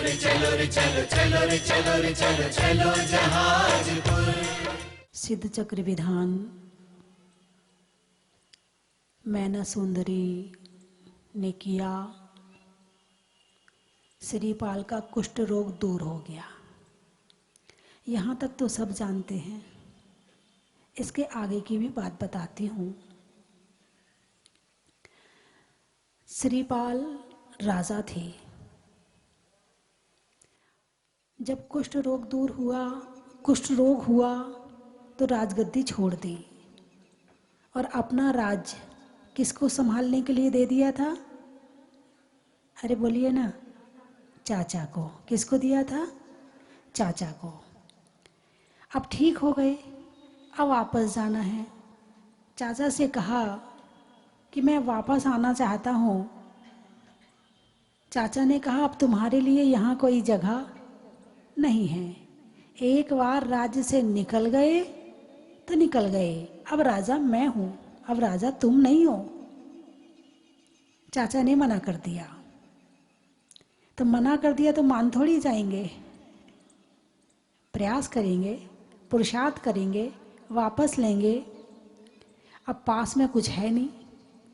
रे चलो रे चलो, चलो रे चलो रे चलो, चलो जहाजपुर। सिद्ध चक्र विधान। मैना सुंदरी ने किया, श्रीपाल का कुष्ठ रोग दूर हो गया। यहाँ तक तो सब जानते हैं। इसके आगे की भी बात बताती हूँ। श्रीपाल राजा थे। जब कुष्ठ रोग हुआ तो राजगद्दी छोड़ दी और अपना राज्य किसको संभालने के लिए दे दिया था? अरे बोलिए ना, चाचा को। किसको दिया था? चाचा को। अब ठीक हो गए, अब वापस जाना है। चाचा से कहा कि मैं वापस आना चाहता हूँ। चाचा ने कहा अब तुम्हारे लिए यहाँ कोई जगह नहीं है। एक बार राज्य से निकल गए तो निकल गए। अब राजा मैं हूँ, अब राजा तुम नहीं हो। चाचा ने मना कर दिया। तो मना कर दिया तो मान थोड़ी जाएंगे। प्रयास करेंगे, पुरुषार्थ करेंगे, वापस लेंगे। अब पास में कुछ है नहीं,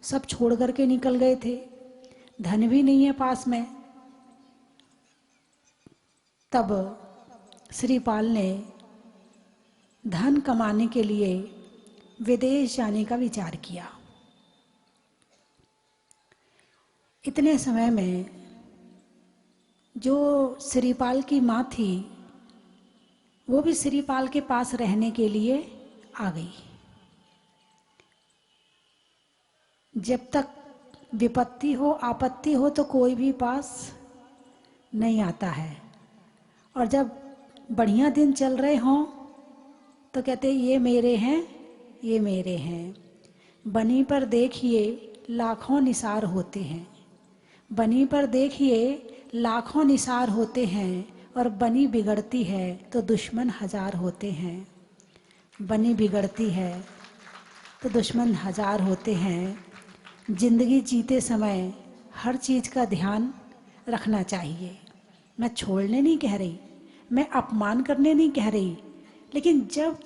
सब छोड़ करके निकल गए थे। धन भी नहीं है पास में। तब श्रीपाल ने धन कमाने के लिए विदेश जाने का विचार किया। इतने समय में जो श्रीपाल की माँ थी वो भी श्रीपाल के पास रहने के लिए आ गई। जब तक विपत्ति हो, आपत्ति हो तो कोई भी पास नहीं आता है। और जब बढ़िया दिन चल रहे हों तो कहते ये मेरे हैं, ये मेरे हैं। बनी पर देखिए लाखों निसार होते हैं। बनी पर देखिए लाखों निसार होते हैं और बनी बिगड़ती है तो दुश्मन हजार होते हैं। बनी बिगड़ती है तो दुश्मन हजार होते हैं। जिंदगी जीते समय हर चीज़ का ध्यान रखना चाहिए। मैं छोड़ने नहीं कह रही, मैं अपमान करने नहीं कह रही, लेकिन जब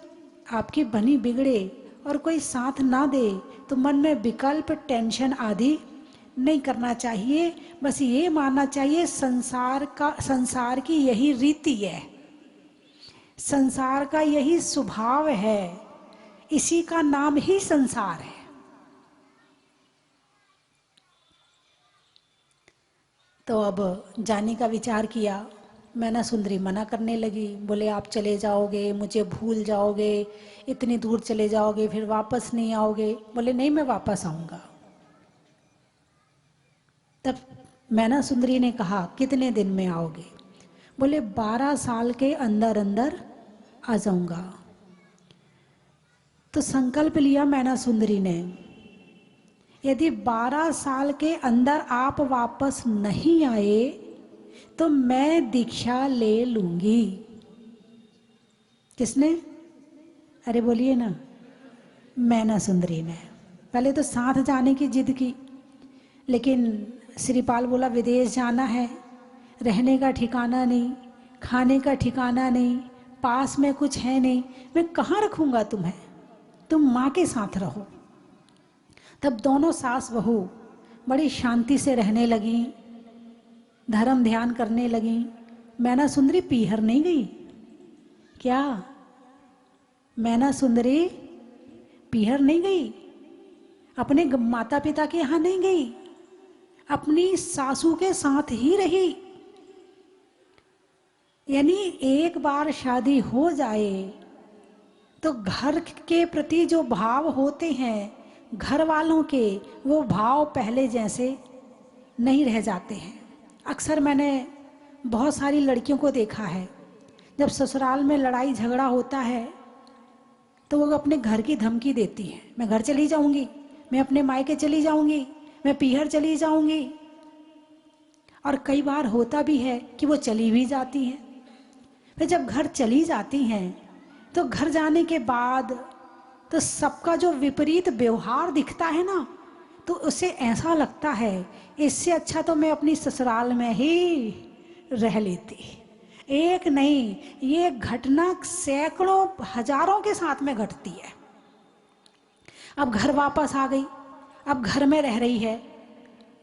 आपकी बनी बिगड़े और कोई साथ ना दे तो मन में विकल्प, टेंशन आदि नहीं करना चाहिए। बस ये मानना चाहिए संसार की यही रीति है, संसार का यही स्वभाव है, इसी का नाम ही संसार है। तो अब जाने का विचार किया। मैना सुंदरी मना करने लगी। बोले आप चले जाओगे, मुझे भूल जाओगे, इतनी दूर चले जाओगे, फिर वापस नहीं आओगे। बोले नहीं, मैं वापस आऊँगा। तब मैना सुंदरी ने कहा कितने दिन में आओगे? बोले 12 साल के अंदर अंदर आ जाऊँगा। तो संकल्प लिया मैना सुंदरी ने, यदि 12 साल के अंदर आप वापस नहीं आए तो मैं दीक्षा ले लूंगी। किसने? अरे बोलिए ना, मैना सुंदरी ने। पहले तो साथ जाने की जिद की, लेकिन श्रीपाल बोला विदेश जाना है, रहने का ठिकाना नहीं, खाने का ठिकाना नहीं, पास में कुछ है नहीं, मैं कहाँ रखूँगा तुम्हें, तुम माँ के साथ रहो। तब दोनों सास बहू बड़ी शांति से रहने लगी, धर्म ध्यान करने लगी। मैना सुंदरी पीहर नहीं गई क्या? मैना सुंदरी पीहर नहीं गई, अपने माता पिता के यहाँ नहीं गई, अपनी सासू के साथ ही रही। यानी एक बार शादी हो जाए तो घर के प्रति जो भाव होते हैं घर वालों के, वो भाव पहले जैसे नहीं रह जाते हैं। अक्सर मैंने बहुत सारी लड़कियों को देखा है, जब ससुराल में लड़ाई झगड़ा होता है तो वो अपने घर की धमकी देती है, मैं घर चली जाऊंगी, मैं अपने मायके चली जाऊंगी, मैं पीहर चली जाऊंगी। और कई बार होता भी है कि वो चली भी जाती हैं। फिर जब घर चली जाती हैं तो घर जाने के बाद तो सबका जो विपरीत व्यवहार दिखता है ना, तो उसे ऐसा लगता है इससे अच्छा तो मैं अपनी ससुराल में ही रह लेती। एक नहीं, ये घटना सैकड़ों हजारों के साथ में घटती है। अब घर वापस आ गई, अब घर में रह रही है।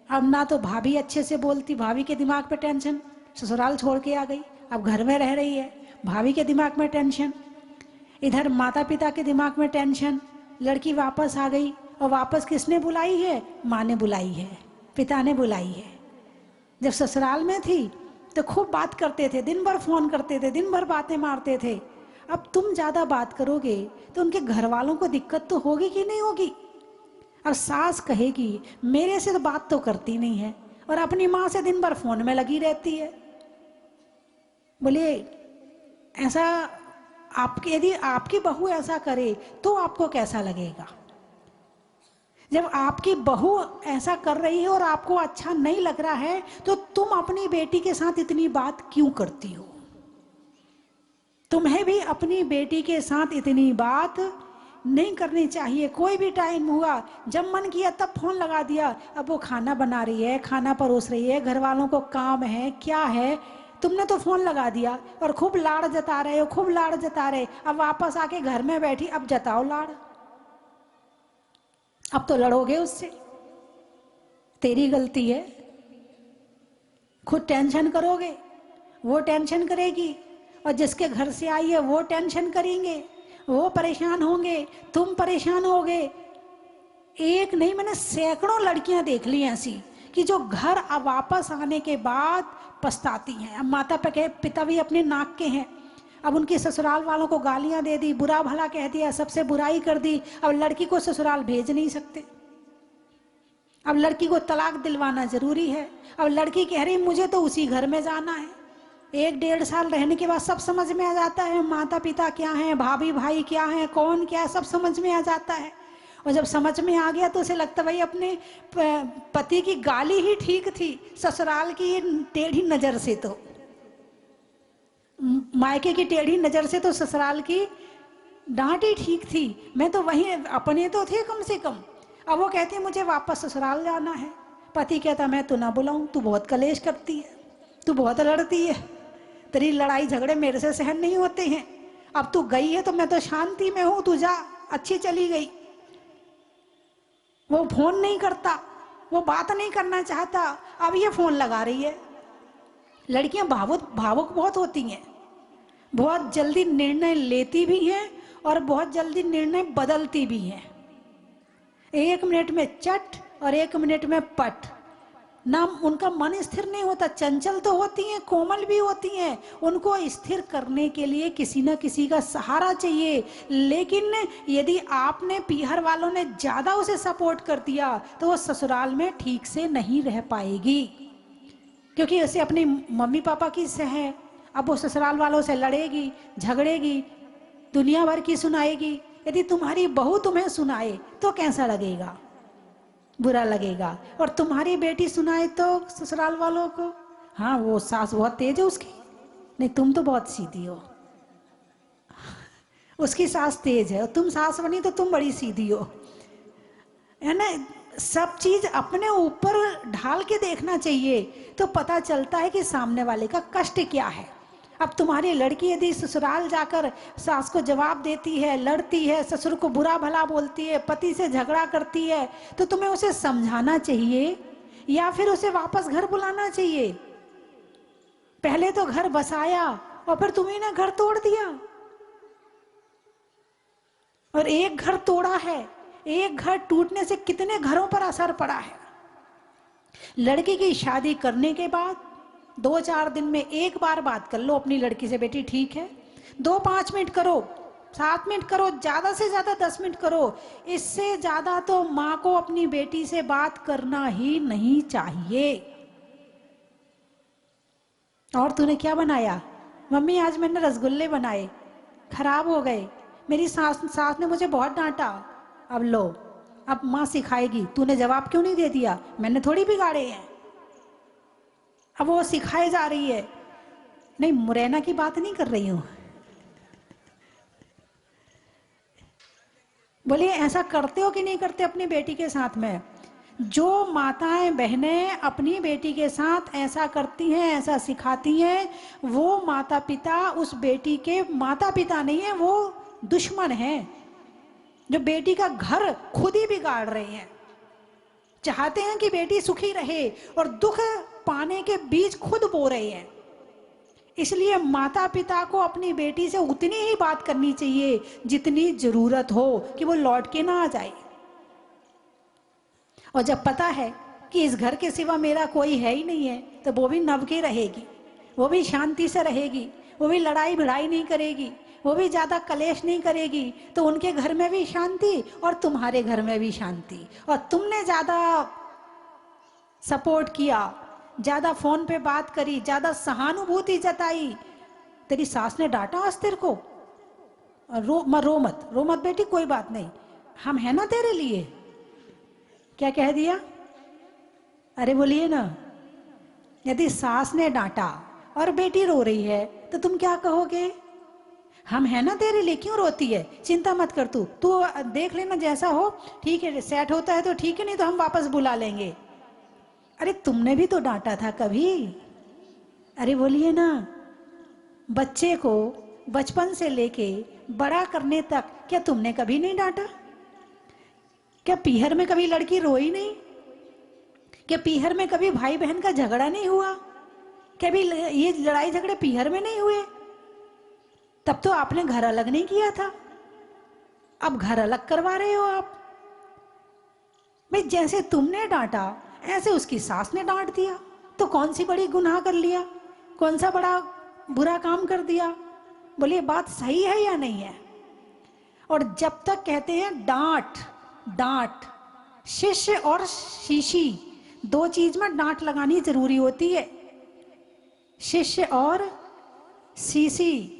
अब ना तो भाभी अच्छे से बोलती, भाभी के दिमाग पे टेंशन, ससुराल छोड़ के आ गई, अब घर में रह रही है, भाभी के दिमाग में टेंशन, इधर माता पिता के दिमाग में टेंशन। लड़की वापस आ गई, और वापस किसने बुलाई है? माँ ने बुलाई है, पिता ने बुलाई है। जब ससुराल में थी तो खूब बात करते थे, दिन भर फोन करते थे, दिन भर बातें मारते थे। अब तुम ज्यादा बात करोगे तो उनके घर वालों को दिक्कत तो होगी कि नहीं होगी? अब सास कहेगी मेरे से तो बात तो करती नहीं है, और अपनी माँ से दिन भर फोन में लगी रहती है। बोलिए ऐसा आपके, यदि आपकी बहू ऐसा करे तो आपको कैसा लगेगा? जब आपकी बहू ऐसा कर रही है और आपको अच्छा नहीं लग रहा है, तो तुम अपनी बेटी के साथ इतनी बात क्यों करती हो? तुम्हें भी अपनी बेटी के साथ इतनी बात नहीं करनी चाहिए। कोई भी टाइम हुआ, जब मन किया तब फोन लगा दिया। अब वो खाना बना रही है, खाना परोस रही है, घर वालों को काम है, क्या है, तुमने तो फोन लगा दिया और खूब लाड़ जता रहे हो, खूब लाड़ जता रहे। अब वापस आके घर में बैठी, अब जताओ लाड़, अब तो लड़ोगे उससे, तेरी गलती है। खुद टेंशन करोगे, वो टेंशन करेगी, और जिसके घर से आई है वो टेंशन करेंगे, वो परेशान होंगे, तुम परेशान होगे। एक नहीं, मैंने सैकड़ों लड़कियां देख ली ऐसी कि जो घर वापस आने के बाद पछताती हैं। अब माता पिता भी अपने नाक के हैं, अब उनके ससुराल वालों को गालियां दे दी, बुरा भला कह दिया, सबसे बुराई कर दी। अब लड़की को ससुराल भेज नहीं सकते, अब लड़की को तलाक दिलवाना जरूरी है। अब लड़की कह रही मुझे तो उसी घर में जाना है। 1-1.5 साल रहने के बाद सब समझ में आ जाता है, माता पिता क्या है, भाभी भाई क्या है, कौन क्या है, सब समझ में आ जाता है। और जब समझ में आ गया तो उसे लगता भाई अपने पति की गाली ही ठीक थी, ससुराल की टेढ़ी नजर से, तो मायके की टेढ़ी नजर से तो ससुराल की डांट ही ठीक थी। मैं तो वहीं, अपने तो थे कम से कम। अब वो कहती है मुझे वापस ससुराल जाना है। पति कहता मैं तो ना बुलाऊं, तू बहुत कलेश करती है, तू बहुत लड़ती है, तेरी लड़ाई झगड़े मेरे से सहन नहीं होते हैं। अब तू गई है तो मैं तो शांति में हूं, तू जा, अच्छी चली गई। वो फोन नहीं करता, वो बात नहीं करना चाहता, अब ये फोन लगा रही है। लड़कियां भावुक बहुत होती हैं, बहुत जल्दी निर्णय लेती भी हैं और बहुत जल्दी निर्णय बदलती भी हैं। 1 मिनट में चट और 1 मिनट में पट, ना उनका मन स्थिर नहीं होता। चंचल तो होती हैं, कोमल भी होती हैं, उनको स्थिर करने के लिए किसी ना किसी का सहारा चाहिए। लेकिन यदि आपने, पीहर वालों ने ज्यादा उसे सपोर्ट कर दिया तो वो ससुराल में ठीक से नहीं रह पाएगी, क्योंकि उसे अपनी मम्मी पापा की से है। अब वो ससुराल वालों से लड़ेगी, झगड़ेगी, दुनिया भर की सुनाएगी। यदि तुम्हारी बहू तुम्हें सुनाए तो कैसा लगेगा? बुरा लगेगा। और तुम्हारी बेटी सुनाए तो ससुराल वालों को, हाँ वो सास बहुत तेज है उसकी, नहीं तुम तो बहुत सीधी हो, उसकी सास तेज है और तुम सास बनी तो तुम बड़ी सीधी हो, है ना। सब चीज अपने ऊपर ढाल के देखना चाहिए, तो पता चलता है कि सामने वाले का कष्ट क्या है। अब तुम्हारी लड़की यदि ससुराल जाकर सास को जवाब देती है, लड़ती है, ससुर को बुरा भला बोलती है, पति से झगड़ा करती है, तो तुम्हें उसे समझाना चाहिए या फिर उसे वापस घर बुलाना चाहिए? पहले तो घर बसाया और फिर तुम्हें ना घर तोड़ दिया। और एक घर तोड़ा है, एक घर टूटने से कितने घरों पर असर पड़ा है। लड़की की शादी करने के बाद 2-4 दिन में एक बार बात कर लो अपनी लड़की से, बेटी ठीक है, 2-5 मिनट करो, 7 मिनट करो, ज्यादा से ज्यादा 10 मिनट करो। इससे ज्यादा तो माँ को अपनी बेटी से बात करना ही नहीं चाहिए। और तूने क्या बनाया? मम्मी आज मैंने रसगुल्ले बनाए, खराब हो गए, मेरी सास ने मुझे बहुत डांटा। अब लो, अब माँ सिखाएगी, तूने जवाब क्यों नहीं दे दिया, मैंने थोड़ी बिगाड़े हैं। अब वो सिखाए जा रही है। नहीं, मुरैना की बात नहीं कर रही हूं। बोलिए ऐसा करते हो कि नहीं करते अपनी बेटी के साथ में? जो माताएं बहनें अपनी बेटी के साथ ऐसा करती हैं, ऐसा सिखाती हैं, वो माता पिता उस बेटी के माता पिता नहीं है, वो दुश्मन हैं, जो बेटी का घर खुद ही बिगाड़ रहे हैं। चाहते हैं कि बेटी सुखी रहे और दुख पाने के बीज खुद बो रहे हैं। इसलिए माता पिता को अपनी बेटी से उतनी ही बात करनी चाहिए जितनी जरूरत हो, कि वो लौट के ना आ जाए। और जब पता है कि इस घर के सिवा मेरा कोई है ही नहीं है, तो वो भी नभ के रहेगी, वो भी शांति से रहेगी, वो भी लड़ाई भिड़ाई नहीं करेगी, वो भी ज़्यादा कलेश नहीं करेगी, तो उनके घर में भी शांति और तुम्हारे घर में भी शांति। और तुमने ज़्यादा सपोर्ट किया, ज़्यादा फ़ोन पे बात करी, ज़्यादा सहानुभूति जताई, तेरी सास ने डांटा आज तेरे को, रो मत बेटी, कोई बात नहीं, हम है ना तेरे लिए। क्या कह दिया? अरे बोलिए ना। यदि सास ने डांटा और बेटी रो रही है तो तुम क्या कहोगे? हम है ना तेरे लिए, क्यों रोती है, चिंता मत कर, तू देख लेना, जैसा हो ठीक है, सेट होता है तो ठीक है, नहीं तो हम वापस बुला लेंगे। अरे तुमने भी तो डांटा था कभी। अरे बोलिए ना। बच्चे को बचपन से लेके बड़ा करने तक क्या तुमने कभी नहीं डांटा? क्या पीहर में कभी लड़की रोई नहीं? क्या पीहर में कभी भाई बहन का झगड़ा नहीं हुआ? कभी ये लड़ाई झगड़े पीहर में नहीं हुए? तब तो आपने घर अलग नहीं किया था, अब घर अलग करवा रहे हो आप। भाई जैसे तुमने डांटा ऐसे उसकी सास ने डांट दिया, तो कौन सी बड़ी गुनाह कर लिया, कौन सा बड़ा बुरा काम कर दिया? बोलिए बात सही है या नहीं है? और जब तक कहते हैं डांट डांट, शिष्य और शीशी दो चीज में डांट लगानी जरूरी होती है। शिष्य और शीशी,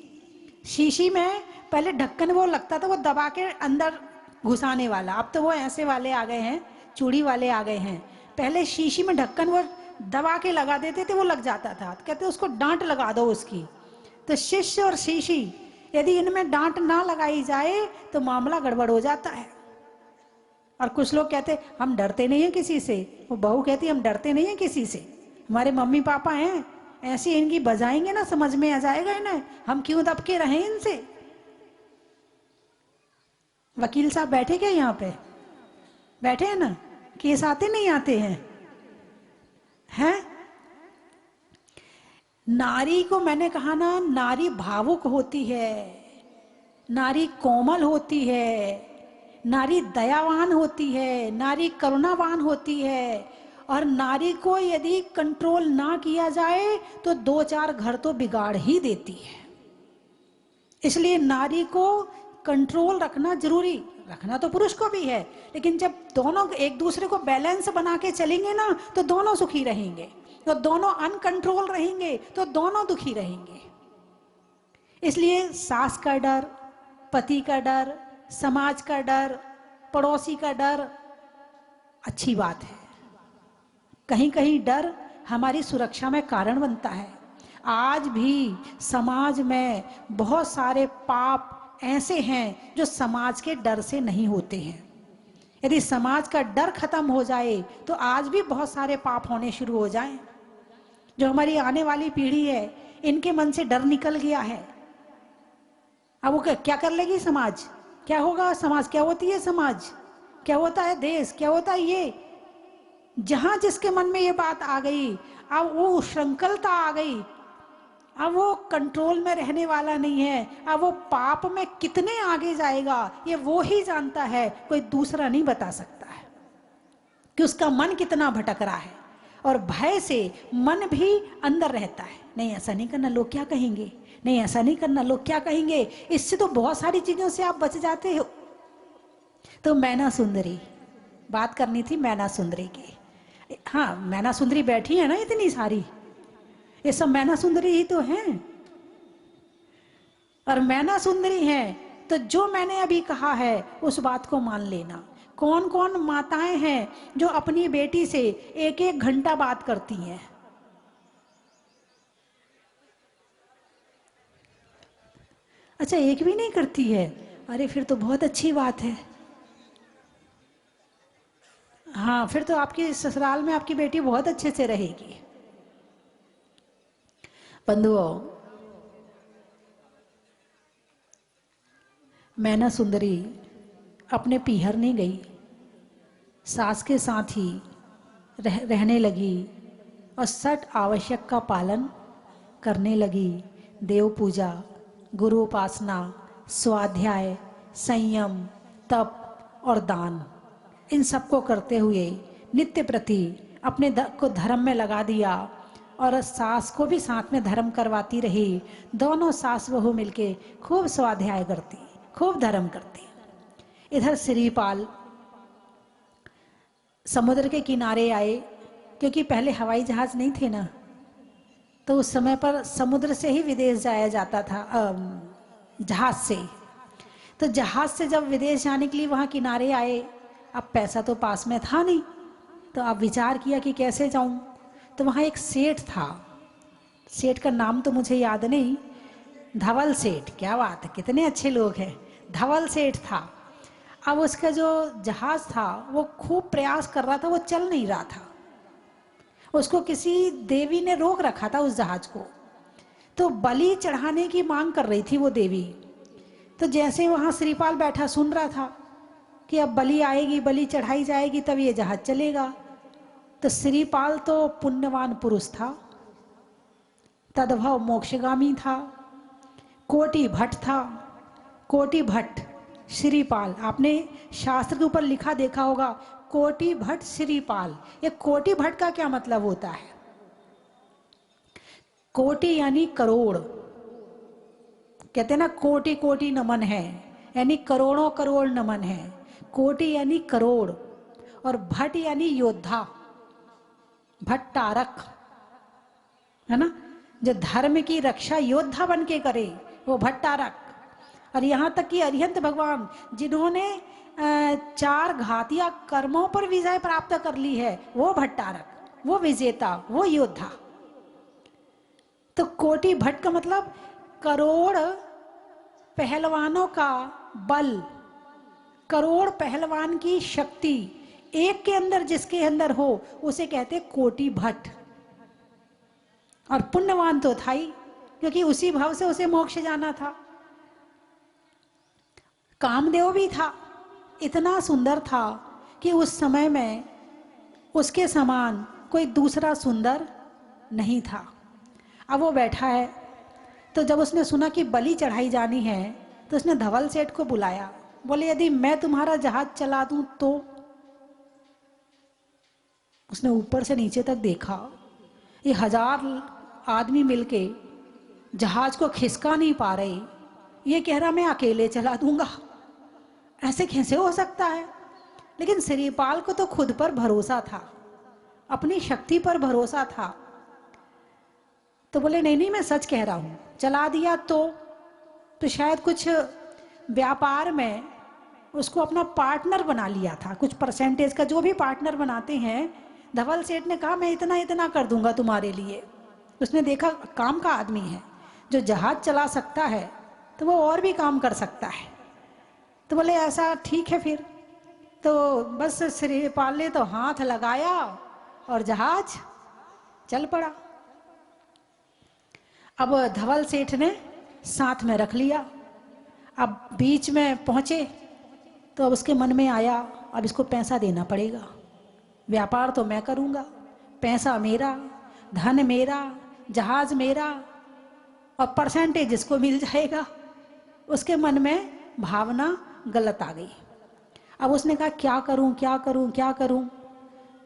शीशी में पहले ढक्कन वो लगता था, वो दबा के अंदर घुसाने वाला, अब तो वो ऐसे वाले आ गए हैं, चूड़ी वाले आ गए हैं। पहले शीशी में ढक्कन वो दबा के लगा देते थे, वो लग जाता था, तो कहते उसको डांट लगा दो उसकी। तो शिष्य और शीशी, यदि इनमें डांट ना लगाई जाए तो मामला गड़बड़ हो जाता है। और कुछ लोग कहते हम डरते नहीं हैं किसी से, वो बहू कहती हम डरते नहीं हैं किसी से, हमारे मम्मी पापा हैं ऐसी, इनकी बजाएंगे ना समझ में आ जाएगा इन्हें, हम क्यों दबके रहें इनसे। वकील साहब बैठे क्या यहाँ पे? बैठे हैं ना? केस आते नहीं आते हैं? नारी को मैंने कहा ना, नारी भावुक होती है, नारी कोमल होती है, नारी दयावान होती है, नारी करुणावान होती है। और नारी को यदि कंट्रोल ना किया जाए तो दो चार घर तो बिगाड़ ही देती है। इसलिए नारी को कंट्रोल रखना जरूरी, रखना तो पुरुष को भी है, लेकिन जब दोनों एक दूसरे को बैलेंस बना के चलेंगे ना तो दोनों सुखी रहेंगे, तो दोनों अनकंट्रोल रहेंगे तो दोनों दुखी रहेंगे। इसलिए सास का डर, पति का डर, समाज का डर, पड़ोसी का डर अच्छी बात है। कहीं कहीं डर हमारी सुरक्षा में कारण बनता है। आज भी समाज में बहुत सारे पाप ऐसे हैं जो समाज के डर से नहीं होते हैं। यदि समाज का डर खत्म हो जाए तो आज भी बहुत सारे पाप होने शुरू हो जाएं। जो हमारी आने वाली पीढ़ी है, इनके मन से डर निकल गया है। अब वो क्या कर लेगी समाज, क्या होगा समाज, क्या होती है समाज, क्या होता है देश, क्या होता है ये। जहां जिसके मन में ये बात आ गई, अब वो श्रृंखलता आ गई, अब वो कंट्रोल में रहने वाला नहीं है, अब वो पाप में कितने आगे जाएगा ये वो ही जानता है, कोई दूसरा नहीं बता सकता है कि उसका मन कितना भटक रहा है। और भय से मन भी अंदर रहता है, नहीं ऐसा नहीं करना लोग क्या कहेंगे, नहीं ऐसा नहीं करना लोग क्या कहेंगे। इससे तो बहुत सारी चीजों से आप बच जाते हो। तो मैना सुंदरी, बात करनी थी मैना सुंदरी की। हाँ मैना सुंदरी बैठी है ना इतनी सारी, ये सब मैना सुंदरी ही तो हैं। और मैना सुंदरी हैं तो जो मैंने अभी कहा है उस बात को मान लेना। कौन कौन माताएं हैं जो अपनी बेटी से एक एक घंटा बात करती हैं? अच्छा एक भी नहीं करती है? अरे फिर तो बहुत अच्छी बात है। हाँ हाँ, फिर तो आपकी ससुराल में आपकी बेटी बहुत अच्छे से रहेगी। बंधुओं, मैना सुंदरी अपने पीहर नहीं गई, सास के साथ ही रहने लगी और सठ आवश्यक का पालन करने लगी। देव पूजा, गुरु उपासना, स्वाध्याय, संयम, तप और दान, इन सबको करते हुए नित्य प्रति अपने को धर्म में लगा दिया और सास को भी साथ में धर्म करवाती रही। दोनों सास बहू मिलके खूब स्वाध्याय करती, खूब धर्म करती। इधर श्रीपाल समुद्र के किनारे आए, क्योंकि पहले हवाई जहाज नहीं थे ना, तो उस समय पर समुद्र से ही विदेश जाया जाता था, जहाज से। तो जहाज से जब विदेश जाने के लिए वहाँ किनारे आए, अब पैसा तो पास में था नहीं, तो अब विचार किया कि कैसे जाऊं। तो वहाँ एक सेठ था, सेठ का नाम तो मुझे याद नहीं, धवल सेठ। क्या बात है, कितने अच्छे लोग हैं। धवल सेठ था। अब उसका जो जहाज था वो खूब प्रयास कर रहा था, वो चल नहीं रहा था। उसको किसी देवी ने रोक रखा था उस जहाज को, तो बलि चढ़ाने की मांग कर रही थी वो देवी। तो जैसे वहाँ श्रीपाल बैठा सुन रहा था कि अब बलि आएगी, बलि चढ़ाई जाएगी, तब ये जहाज चलेगा। तो श्रीपाल तो पुण्यवान पुरुष था, तद्भव मोक्षगामी था, कोटि भट्ट था। कोटि भट्ट श्रीपाल, आपने शास्त्र के ऊपर लिखा देखा होगा, कोटि भट्ट श्रीपाल। ये कोटि भट्ट का क्या मतलब होता है? कोटि यानी करोड़, कहते हैं ना कोटि कोटि नमन है, यानी करोड़ों करोड़ नमन है। कोटि यानी करोड़, और भट्ट यानी योद्धा, भट्टारक, है ना, जो धर्म की रक्षा योद्धा बन के करे वो भट्टारक। और यहाँ तक कि अरिहंत भगवान जिन्होंने 4 घातिया कर्मों पर विजय प्राप्त कर ली है, वो भट्टारक, वो विजेता, वो योद्धा। तो कोटि भट्ट का मतलब करोड़ पहलवानों का बल, करोड़ पहलवान की शक्ति एक के अंदर जिसके अंदर हो उसे कहते कोटि भट्ट। और पुण्यवान तो था ही, क्योंकि उसी भाव से उसे मोक्ष जाना था। कामदेव भी था, इतना सुंदर था कि उस समय में उसके समान कोई दूसरा सुंदर नहीं था। अब वो बैठा है, तो जब उसने सुना कि बलि चढ़ाई जानी है, तो उसने धवल सेठ को बुलाया। बोले यदि मैं तुम्हारा जहाज चला दूं तो? उसने ऊपर से नीचे तक देखा, ये 1000 आदमी मिलके जहाज को खिसका नहीं पा रहे, ये कह रहा मैं अकेले चला दूंगा, ऐसे कैसे हो सकता है? लेकिन श्रीपाल को तो खुद पर भरोसा था, अपनी शक्ति पर भरोसा था। तो बोले नहीं नहीं, मैं सच कह रहा हूं, चला दिया तो शायद कुछ व्यापार में उसको अपना पार्टनर बना लिया था, कुछ परसेंटेज का, जो भी पार्टनर बनाते हैं। धवल सेठ ने कहा मैं इतना इतना कर दूंगा तुम्हारे लिए। उसने देखा काम का आदमी है, जो जहाज चला सकता है तो वो और भी काम कर सकता है। तो बोले ऐसा ठीक है फिर। तो बस श्रीपाल ने तो हाथ लगाया और जहाज चल पड़ा। अब धवल सेठ ने साथ में रख लिया। अब बीच में पहुंचे तो अब उसके मन में आया अब इसको पैसा देना पड़ेगा, व्यापार तो मैं करूंगा, पैसा मेरा, धन मेरा, जहाज मेरा, और परसेंटेज इसको मिल जाएगा। उसके मन में भावना गलत आ गई। अब उसने कहा क्या करूं क्या करूं क्या करूं।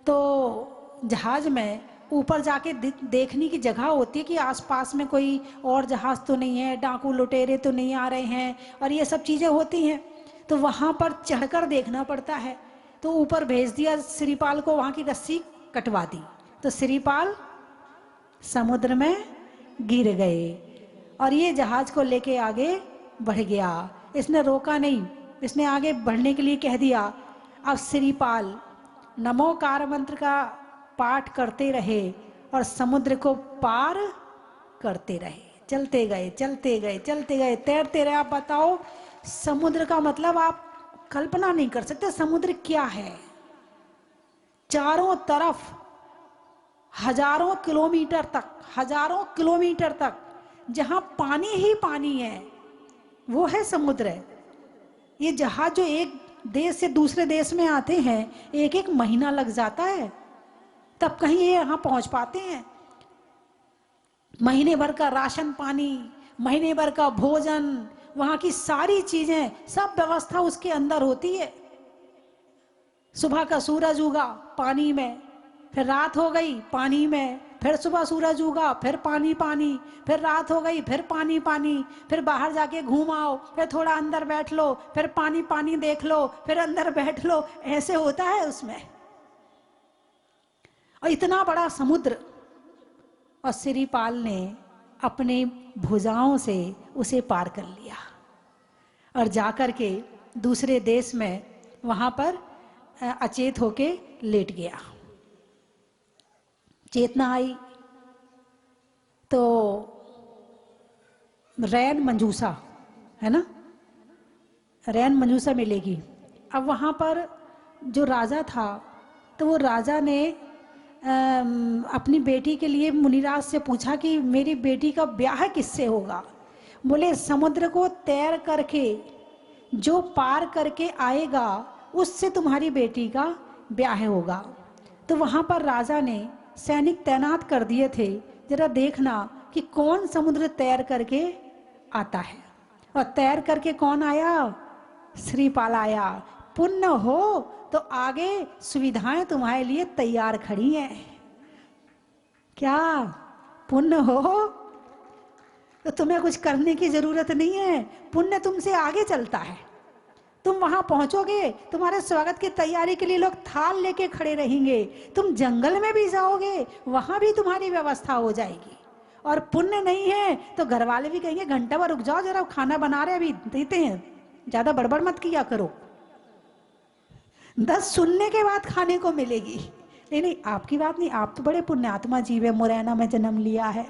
तो जहाज में ऊपर जाके देखने की जगह होती है कि आसपास में कोई और जहाज तो नहीं है, डाकू लुटेरे तो नहीं आ रहे हैं, और ये सब चीज़ें होती हैं। तो वहाँ पर चढ़कर देखना पड़ता है। तो ऊपर भेज दिया श्रीपाल को, वहाँ की रस्सी कटवा दी। तो श्रीपाल समुद्र में गिर गए और ये जहाज को लेके आगे बढ़ गया। इसने रोका नहीं, इसने आगे बढ़ने के लिए कह दिया। अब श्रीपाल नमोकार मंत्र का पाठ करते रहे और समुद्र को पार करते रहे, चलते गए चलते गए चलते गए, तैरते रहे। आप बताओ, समुद्र का मतलब आप कल्पना नहीं कर सकते समुद्र क्या है। चारों तरफ हजारों किलोमीटर तक जहां पानी ही पानी है, वो है समुद्र। ये जहाज जो एक देश से दूसरे देश में आते हैं, एक एक महीना लग जाता है तब कहीं ये यहाँ पहुंच पाते हैं। महीने भर का राशन पानी, महीने भर का भोजन, वहां की सारी चीजें, सब व्यवस्था उसके अंदर होती है। सुबह का सूरज उगा पानी में, फिर रात हो गई पानी में, फिर सुबह सूरज उगा फिर पानी पानी, फिर रात हो गई फिर पानी पानी, फिर बाहर जाके घूम आओ, फिर थोड़ा अंदर बैठ लो, फिर पानी पानी देख लो, फिर अंदर बैठ लो, ऐसे होता है उसमें। और इतना बड़ा समुद्र, और सिरिपाल ने अपने भुजाओं से उसे पार कर लिया और जाकर के दूसरे देश में वहां पर अचेत होके लेट गया। चेतना आई तो रैन मंजूसा है ना, रैन मंजूसा मिलेगी। अब वहां पर जो राजा था, तो वो राजा ने अपनी बेटी के लिए मुनिराज से पूछा कि मेरी बेटी का ब्याह किससे होगा। बोले समुद्र को तैर करके जो पार करके आएगा उससे तुम्हारी बेटी का ब्याह होगा। तो वहाँ पर राजा ने सैनिक तैनात कर दिए थे, जरा देखना कि कौन समुद्र तैर करके आता है। और तैर करके कौन आया? श्रीपाल आया। पुण्य हो तो आगे सुविधाएं तुम्हारे लिए तैयार खड़ी हैं। क्या पुण्य हो तो तुम्हें कुछ करने की जरूरत नहीं है, पुण्य तुमसे आगे चलता है। तुम वहां पहुंचोगे, तुम्हारे स्वागत की तैयारी के लिए लोग थाल लेके खड़े रहेंगे। तुम जंगल में भी जाओगे, वहां भी तुम्हारी व्यवस्था हो जाएगी। और पुण्य नहीं है तो घर वाले भी कहेंगे घंटा भर रुक जाओ, जरा खाना बना रहे अभी देते हैं, ज्यादा बड़बड़ मत किया करो। 10 सुनने के बाद खाने को मिलेगी। नहीं नहीं, आपकी बात नहीं, आप तो बड़े पुण्यात्मा जीव है, मुरैना में जन्म लिया है।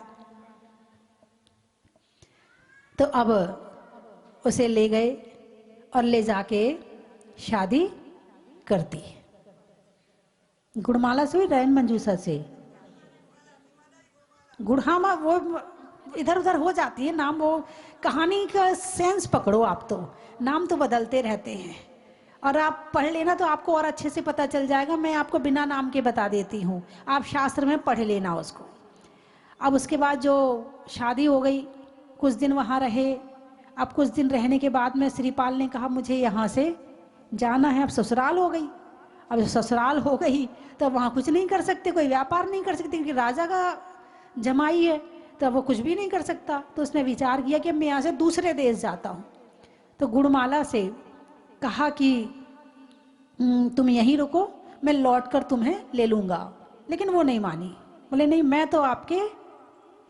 तो अब उसे ले गए और ले जाके शादी कर दी। गुड़माला से हुई, रैन मंजूसा से। गुड़हामा वो इधर उधर हो जाती है नाम, वो कहानी का सेंस पकड़ो आप, तो नाम तो बदलते रहते हैं। और आप पढ़ लेना तो आपको और अच्छे से पता चल जाएगा। मैं आपको बिना नाम के बता देती हूँ, आप शास्त्र में पढ़ लेना उसको। अब उसके बाद जो शादी हो गई, कुछ दिन वहाँ रहे। अब कुछ दिन रहने के बाद में श्रीपाल ने कहा मुझे यहाँ से जाना है। अब ससुराल हो गई। अब ससुराल हो गई तो वहाँ कुछ नहीं कर सकते, कोई व्यापार नहीं कर सकते, क्योंकि राजा का जमाई है, तो वो कुछ भी नहीं कर सकता। तो उसने विचार किया कि मैं यहाँ से दूसरे देश जाता हूँ। तो गुड़माला से कहा कि तुम यहीं रुको, मैं लौट कर तुम्हें ले लूँगा। लेकिन वो नहीं मानी, बोले नहीं मैं तो आपके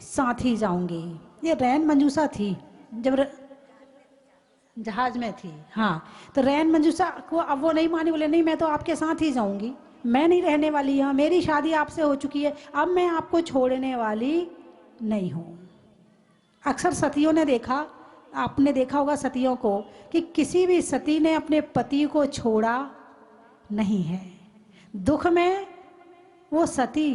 साथ ही जाऊंगी। ये रैन मंजूसा थी जब जहाज में थी, हाँ। तो रैन मंजूसा को अब वो नहीं मानी, बोले नहीं मैं तो आपके साथ ही जाऊंगी, मैं नहीं रहने वाली यहाँ, मेरी शादी आपसे हो चुकी है, अब मैं आपको छोड़ने वाली नहीं हूँ। अक्सर सतियों ने देखा, आपने देखा होगा सतियों को, कि किसी भी सती ने अपने पति को छोड़ा नहीं है। दुख में वो सती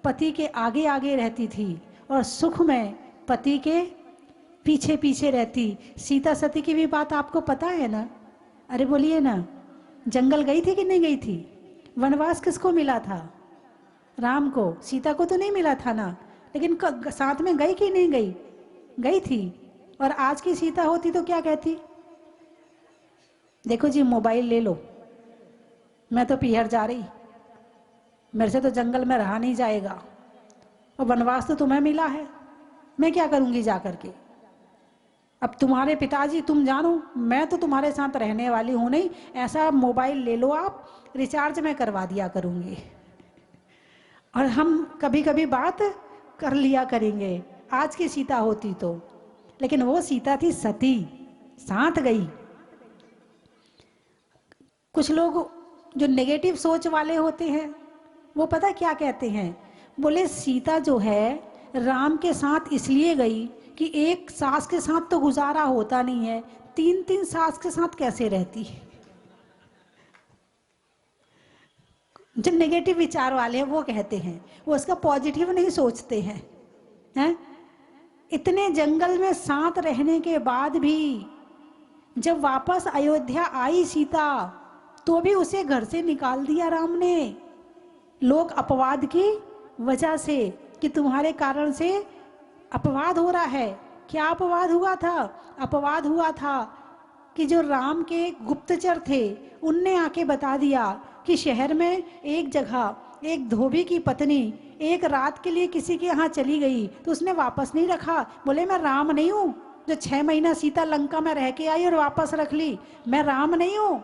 पति के आगे आगे रहती थी और सुख में पति के पीछे पीछे रहती। सीता सती की भी बात आपको पता है ना? अरे बोलिए ना, जंगल गई थी कि नहीं गई थी? वनवास किसको मिला था? राम को, सीता को तो नहीं मिला था ना। लेकिन साथ में गई कि नहीं गई? गई थी। और आज की सीता होती तो क्या कहती? देखो जी मोबाइल ले लो, मैं तो पीहर जा रही, मेरे से तो जंगल में रहा नहीं जाएगा, और वनवास तो तुम्हें मिला है, मैं क्या करूंगी जा करके। अब तुम्हारे पिताजी तुम जानो, मैं तो तुम्हारे साथ रहने वाली हूं नहीं, ऐसा मोबाइल ले लो आप, रिचार्ज मैं करवा दिया करूंगी, और हम कभी कभी बात कर लिया करेंगे। आज की सीता होती तो, लेकिन वो सीता थी सती, साथ गई। कुछ लोग जो नेगेटिव सोच वाले होते हैं वो पता क्या कहते हैं? बोले सीता जो है राम के साथ इसलिए गई कि एक सास के साथ तो गुजारा होता नहीं है, 3-3 सास के साथ कैसे रहती। जो नेगेटिव विचार वाले हैं वो कहते हैं, वो उसका पॉजिटिव नहीं सोचते हैं। हैं? इतने जंगल में साथ रहने के बाद भी जब वापस अयोध्या आई सीता, तो भी उसे घर से निकाल दिया राम ने, लोग अपवाद की वजह से, कि तुम्हारे कारण से अपवाद हो रहा है। क्या अपवाद हुआ था? अपवाद हुआ था कि जो राम के गुप्तचर थे उनने आके बता दिया कि शहर में एक जगह एक धोबी की पत्नी एक रात के लिए किसी के यहाँ चली गई, तो उसने वापस नहीं रखा। बोले मैं राम नहीं हूँ जो 6 महीना सीता लंका में रह के आई और वापस रख ली। मैं राम नहीं हूँ,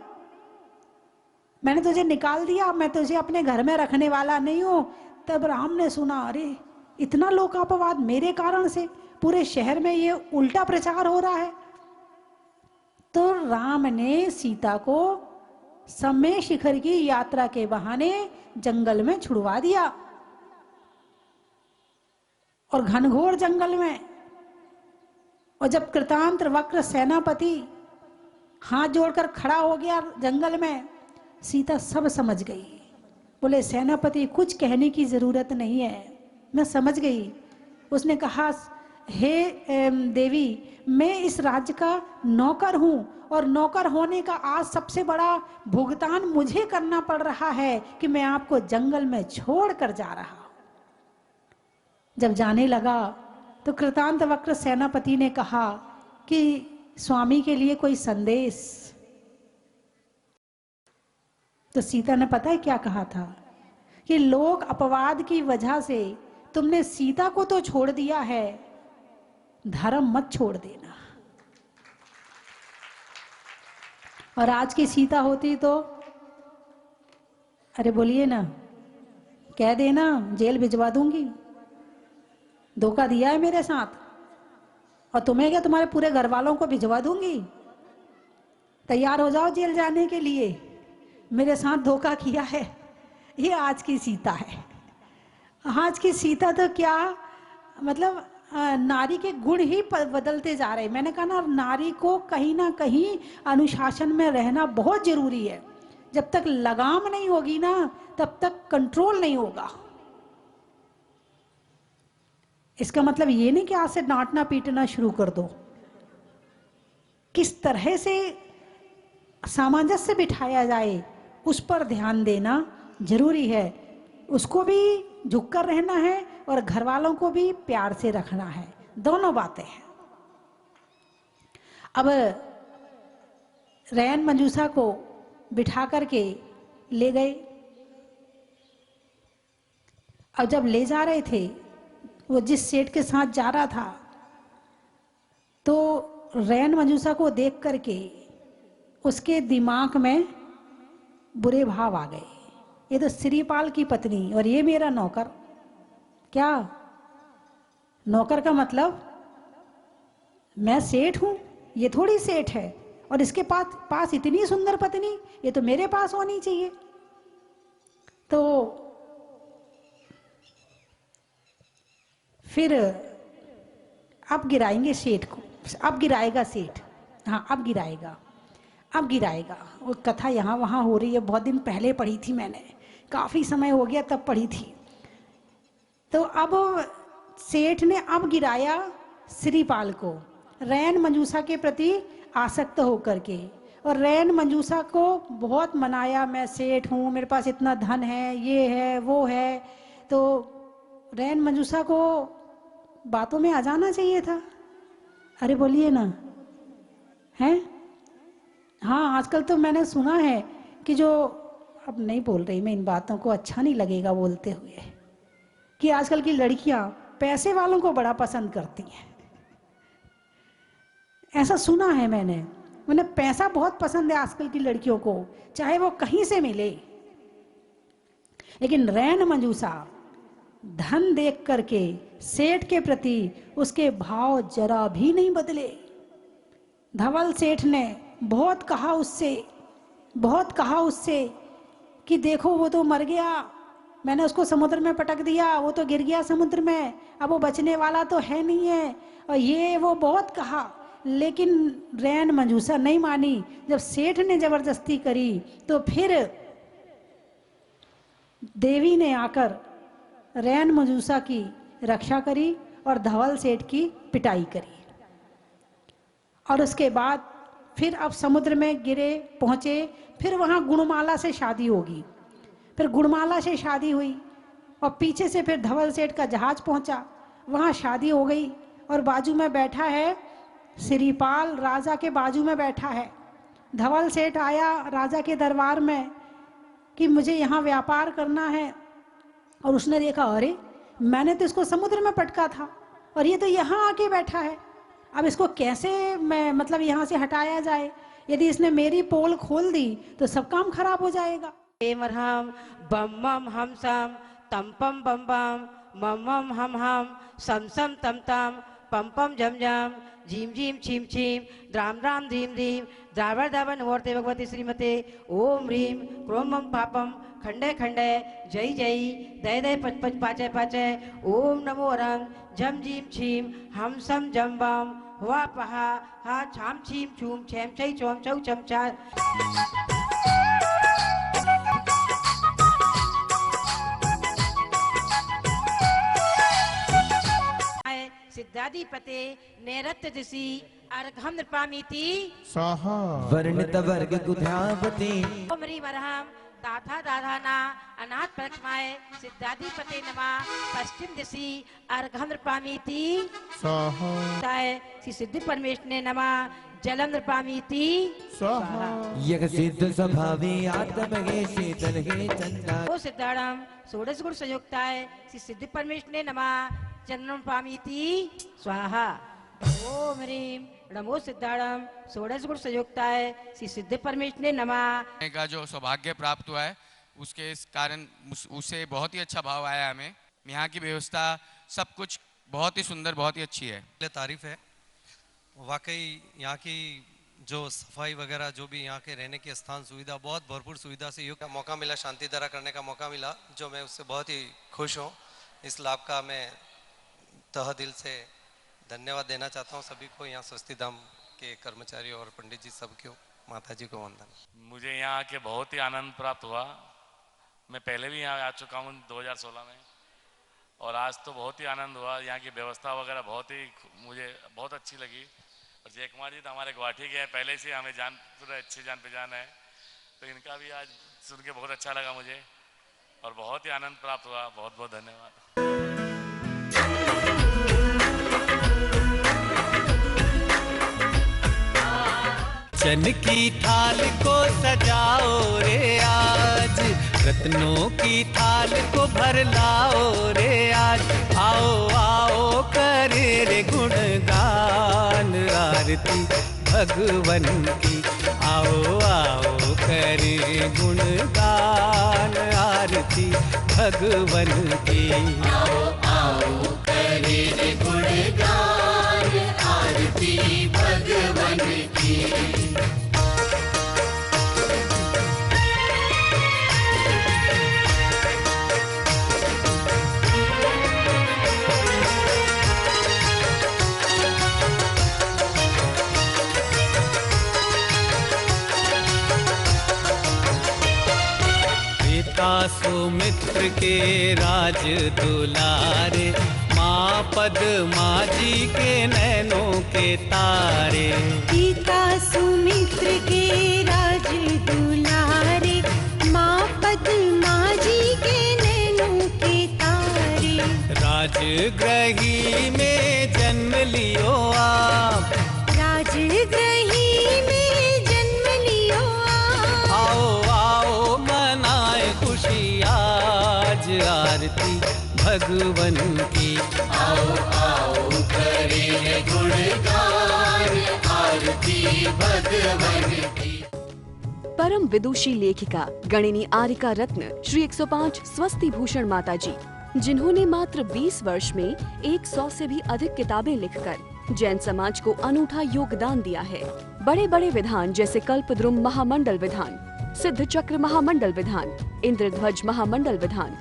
मैंने तुझे निकाल दिया, मैं तुझे अपने घर में रखने वाला नहीं हूँ। तब राम ने सुना, अरे इतना लोकापवाद मेरे कारण से, पूरे शहर में ये उल्टा प्रचार हो रहा है। तो राम ने सीता को समय शिखर की यात्रा के बहाने जंगल में छुड़वा दिया, और घनघोर जंगल में। और जब कृतांत वक्र सेनापति हाथ जोड़कर खड़ा हो गया जंगल में, सीता सब समझ गई। बोले सेनापति कुछ कहने की जरूरत नहीं है, मैं समझ गई। उसने कहा, हे देवी, मैं इस राज्य का नौकर हूँ, और नौकर होने का आज सबसे बड़ा भुगतान मुझे करना पड़ रहा है कि मैं आपको जंगल में छोड़ कर जा रहा हूँ। जब जाने लगा तो कृतांत वक्र सेनापति ने कहा कि स्वामी के लिए कोई संदेश। तो सीता ने पता है क्या कहा था, कि लोग अपवाद की वजह से तुमने सीता को तो छोड़ दिया है, धर्म मत छोड़ देना। और आज की सीता होती तो, अरे बोलिए ना, कह देना जेल भिजवा दूंगी, धोखा दिया है मेरे साथ, और तुम्हें क्या, तुम्हारे पूरे घर वालों को भिजवा दूंगी, तैयार हो जाओ जेल जाने के लिए, मेरे साथ धोखा किया है। ये आज की सीता है। आज की सीता तो क्या मतलब, नारी के गुण ही बदलते जा रहे हैं। मैंने कहा ना, नारी को कहीं ना कहीं अनुशासन में रहना बहुत जरूरी है। जब तक लगाम नहीं होगी ना, तब तक कंट्रोल नहीं होगा। इसका मतलब ये नहीं कि आज से डांटना पीटना शुरू कर दो। किस तरह से सामंजस्य बिठाया जाए, उस पर ध्यान देना जरूरी है। उसको भी झुककर रहना है और घर वालों को भी प्यार से रखना है, दोनों बातें हैं। अब रैन मंजूषा को बिठा करके ले गए। अब जब ले जा रहे थे, वो जिस सेठ के साथ जा रहा था, तो रैन मंजूषा को देख करके उसके दिमाग में बुरे भाव आ गए। ये तो श्रीपाल की पत्नी और ये मेरा नौकर। क्या नौकर का मतलब, मैं सेठ हूं, ये थोड़ी सेठ है, और इसके पास इतनी सुंदर पत्नी, ये तो मेरे पास होनी चाहिए। तो फिर अब गिराएंगे सेठ को, अब गिराएगा सेठ, हाँ अब गिराएगा, अब गिराएगा। वो कथा यहाँ वहाँ हो रही है, बहुत दिन पहले पढ़ी थी मैंने, काफ़ी समय हो गया तब पढ़ी थी। तो अब सेठ ने अब गिराया श्रीपाल को, रैन मंजूषा के प्रति आसक्त होकर के, और रैन मंजूषा को बहुत मनाया, मैं सेठ हूँ, मेरे पास इतना धन है, ये है वो है। तो रैन मंजूषा को बातों में आ जाना चाहिए था। अरे बोलिए ना, हैं? हाँ, आजकल तो मैंने सुना है कि जो, अब नहीं बोल रही मैं इन बातों को, अच्छा नहीं लगेगा बोलते हुए, कि आजकल की लड़कियां पैसे वालों को बड़ा पसंद करती हैं। ऐसा सुना है मैंने पैसा बहुत पसंद है आजकल की लड़कियों को, चाहे वो कहीं से मिले। लेकिन रैन मंजूषा धन देख करके सेठ के प्रति उसके भाव जरा भी नहीं बदले। धवल सेठ ने बहुत कहा उससे कि देखो वो तो मर गया, मैंने उसको समुद्र में पटक दिया, वो तो गिर गया समुद्र में, अब वो बचने वाला तो है नहीं है, और ये वो बहुत कहा। लेकिन रैन मंजूषा नहीं मानी। जब सेठ ने जबरदस्ती करी तो फिर देवी ने आकर रैन मजूसा की रक्षा करी और धवल सेठ की पिटाई करी। और उसके बाद फिर अब समुद्र में गिरे पहुंचे, फिर वहां गुणमाला से शादी होगी, फिर गुणमाला से शादी हुई और पीछे से फिर धवल सेठ का जहाज पहुंचा, वहां शादी हो गई और बाजू में बैठा है श्रीपाल, राजा के बाजू में बैठा है। धवल सेठ आया राजा के दरबार में कि मुझे यहाँ व्यापार करना है, और उसने देखा अरे मैंने तो इसको समुद्र में पटका था और ये तो यहाँ आके बैठा है, अब इसको कैसे मैं मतलब यहाँ से हटाया जाए, यदि इसने मेरी पोल खोल दी तो सब काम खराब हो जाएगा। मरहम बम मम हम सम तम पम बम बम मम मम हम सम सम तम तम पम पम झम झम झीम झीम छीम छीम द्राम द्राम धीम धीम द्रावर दावर नमोर्ते भगवती श्रीमते ओम ह्रीम क्रोम मम पापम खंडे खंडे जय जय दय दय पच पच पाचे पाचे ओम नमो रंग झम झीम छीम हम सम जम बम हुआ पहा हा छाम छीम छूम छेम छई चोम चौ चमचा। सिद्धाधिपते नैरत्य दिशि अर्घम नृपामीति स्वाहा वर्णित वर्ग गुध्यापति ओम ह्रीम अर्हम दाथा दाधाना अनाथ प्रक्षमाय सिद्धाधिपते नमः पश्चिम दिशि अर्घम नृपामीति स्वाहा ताय श्री सिद्धि परमेश्वरने नमः जलम नृपामीति स्वाहा यज्ञ सिद्ध स्वभावी आत्म हे शीतल हे चंदा ओ सिद्धाणम षोडश गुण संयुक्ताय श्री सिद्धि परमेश्वरने नमः चंद्रम पामीति स्वाहा। ओम ह्रीम नमो सिद्धाणम षोडश गुण संयुक्ताय श्री सिद्धि परमेश्वरने नमः। का जो सौभाग्य प्राप्त हुआ है उसके इस कारण उससे बहुत ही अच्छा भाव आया हमें। यहाँ की व्यवस्था सब कुछ बहुत ही सुंदर, बहुत ही अच्छी है। तारीफ है वाकई, यहाँ की जो सफाई वगैरह जो भी यहाँ के रहने की स्थान सुविधा बहुत भरपूर सुविधा से युक्त मौका मिला, शांति धारा करने का मौका मिला, जो मैं उससे बहुत ही खुश हूँ। इस लाभ का मैं तह दिल से धन्यवाद देना चाहता हूँ सभी को, यहाँ स्वस्ति धाम के कर्मचारियों और पंडित जी सबको, माता जी को वंदन। मुझे यहाँ आके बहुत ही आनंद प्राप्त हुआ। मैं पहले भी यहाँ आ चुका हूँ 2016 में, और आज तो बहुत ही आनंद हुआ। यहाँ की व्यवस्था वगैरह मुझे बहुत अच्छी लगी। और जय कुमार जी तो हमारे गुवाहाटी के हैं, पहले से हमें पूरा अच्छी जान पहचान है, तो इनका भी आज सुन के बहुत अच्छा लगा मुझे और बहुत ही आनंद प्राप्त हुआ। बहुत बहुत धन्यवाद। चन की थाल को सजाओ रे आज, रत्नों की थाल को भर लाओ रे आज। आओ आओ करे रे गुणगान आरती भगवन की, आओ आओ करे गुणगान आरती भगवन की। आओ आओ करे रे गुणगान आरती भगवन की। सुमित्र के राज दुलारे, माँ पद्मा जी के नैनों के तारे। पिता सुमित्र के राज दुलारे, माँ पद्मा जी के नैनों के तारे। राजगृही में जन्म लियो आप, राजगृही में जन्म लियो आप। आओ आओ मनाए खुशी आज आरती भगवन की। आओ आओ करे गुणगान आरती भगवन की। परम विदुषी लेखिका गणिनी आरिका रत्न श्री 105 स्वस्ति भूषण माता जी, जिन्होंने मात्र 20 वर्ष में 100 से भी अधिक किताबें लिखकर जैन समाज को अनूठा योगदान दिया है। बड़े बड़े विधान जैसे कल्पद्रुम महामंडल विधान, सिद्ध चक्र महामंडल विधान, इंद्रध्वज महामंडल विधान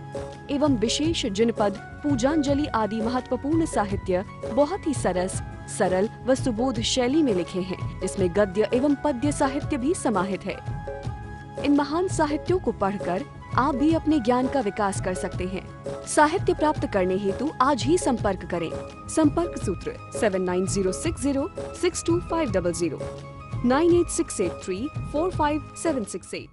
एवं विशेष जिनपद, पूजांजलि आदि महत्वपूर्ण साहित्य बहुत ही सरल व सुबोध शैली में लिखे हैं, जिसमें गद्य एवं पद्य साहित्य भी समाहित है। इन महान साहित्यों को पढ़कर आप भी अपने ज्ञान का विकास कर सकते हैं। साहित्य प्राप्त करने हेतु आज ही संपर्क करें। संपर्क सूत्र 7906062500 9868345768।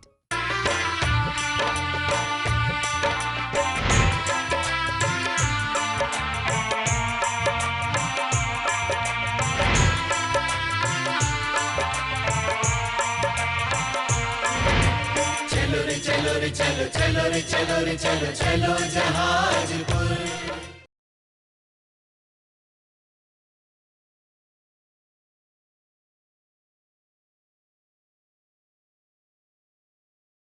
चलो रे चलो रे चलो चलो रे चलो रे चलो चलो जहाजपुर